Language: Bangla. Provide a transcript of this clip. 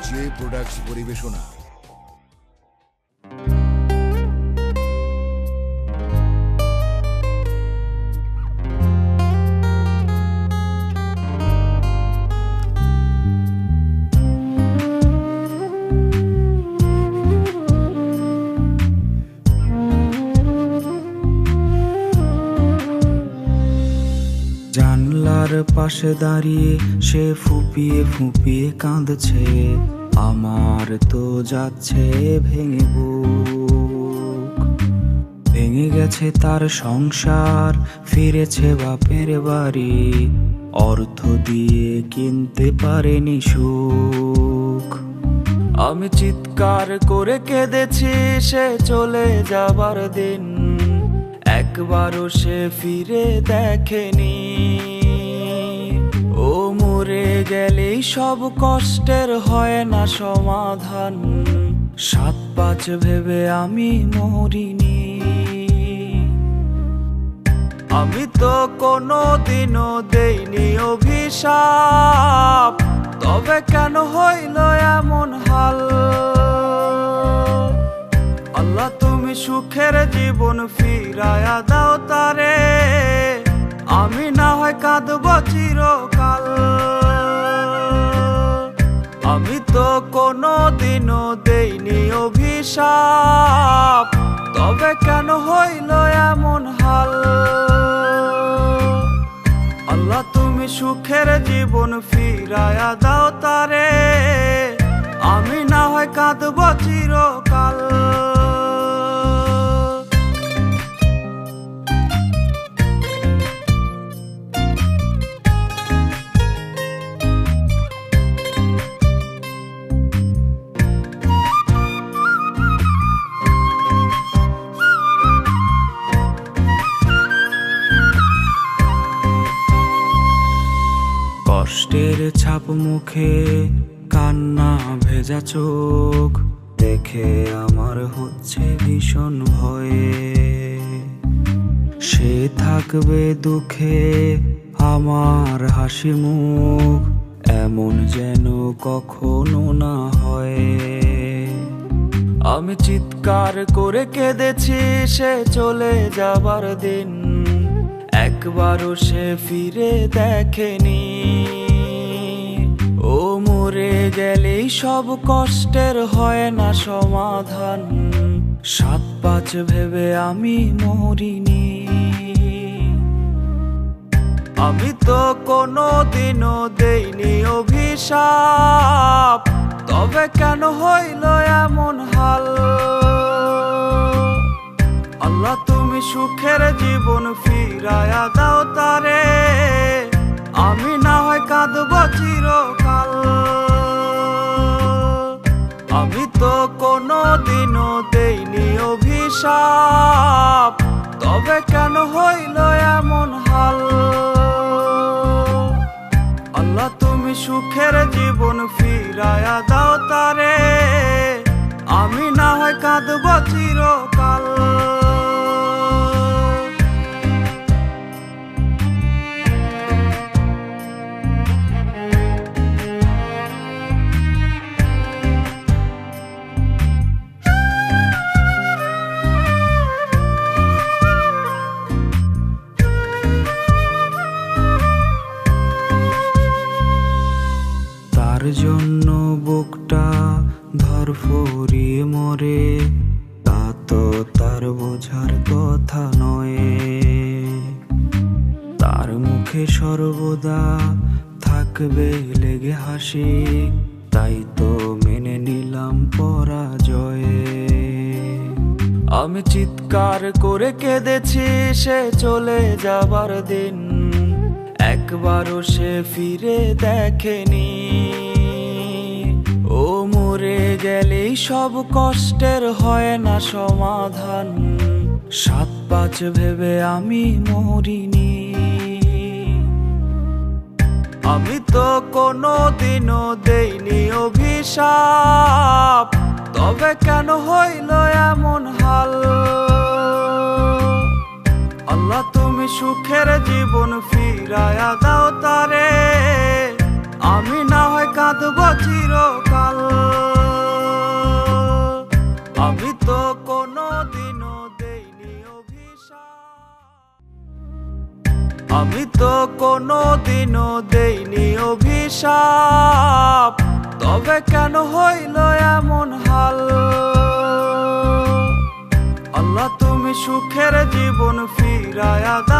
জে প্রোডাক্টস পরিবেশনা। জানলার পাশে দাঁড়িয়ে সে ফুপিয়ে ফুপিয়ে কাঁদছে, আমার তো যাচ্ছে ভেঙে বুক। ভেঙে গেছে তার সংসার, ফিরেছে বাপের বাড়ি, অর্থ দিয়ে কিনতে পারেনি সুখ। আমি চিৎকার করে কেঁদেছি সে চলে যাবার দিন, একবারও সে ফিরে দেখেনি। ও মরে গেলেই সব কষ্টের হয় না সমাধান, 7-5 ভেবে আমি মরিনি। আমি তো কোনোদিনও দেইনি অভিশাপ, তবে কেন হইল এমন হাল? আল্লাহ তুমি সুখের জীবন ফিরায়া দাও তারে, আমি না হয় কাঁদব চিরকাল। আমি তো কোনোদিনও দেইনি অভিশাপ, তবে কেন হইল এমন হাল? আল্লাহ তুমি সুখের জীবন ফিরায়া দাও তারে, আমি না হয় কাঁদব চিরকাল। কষ্টের ছাপ মুখে, কান্না ভেজা চোখ, দেখে আমার হচ্ছে ভীষণ ভয়ে। সে থাকবে দুঃখে আমার হাসি মুখ, এমন যেন কখনো না হয়। আমি চিৎকার করে কেঁদেছি সে চলে যাবার দিন, একবারও সে ফিরে দেখেনি। ও মরে গেলেই সব কষ্টের হয় না সমাধান, 7-5 ভেবে আমি মরিনি। আমি তো কোনোদিনও দেইনি অভিশাপ, তবে কেন হইল এমন হাল? আল্লাহ তুমি সুখের জীবন ফিরায়া দাও তারে, আমি না হয় কাঁদব চিরকাল। আমি তো কোনোদিনও দেইনি অভিশাপ, তবে কেন হইল এমন হাল? আল্লাহ তুমি সুখের জীবন ফিরায়া দাও তারে, আমি না হয় কাঁদব চিরকাল। তার জন্য বুকটা ধরফরিয়ে মরে, তা তো তার বোঝার কথা নয়। তার মুখে সর্বদা থাকবে লেগে হাসি, তাই তো মেনে নিলাম পরাজয়ে। আমি চিৎকার করে কেঁদেছি সে চলে যাবার দিন, একবারও সে ফিরে দেখেনি। ও মরে গেলেই সব কষ্টের হয় না সমাধান, 7-5 ভেবে আমি মরিনি। আমি তো কোনোদিনও দেইনি অভিশাপ, তবে কেন হইল এমন হাল? আল্লাহ তুমি সুখের জীবন ফিরায়া দাও তারে, আমি না হয় কাঁদব চিরকাল। আমি তো কোনো দিনও দেইনি অভিশাপ, তবে কেন হইল এমন হাল? আল্লাহ তুমি সুখের জীবন ফিরায়া দাও।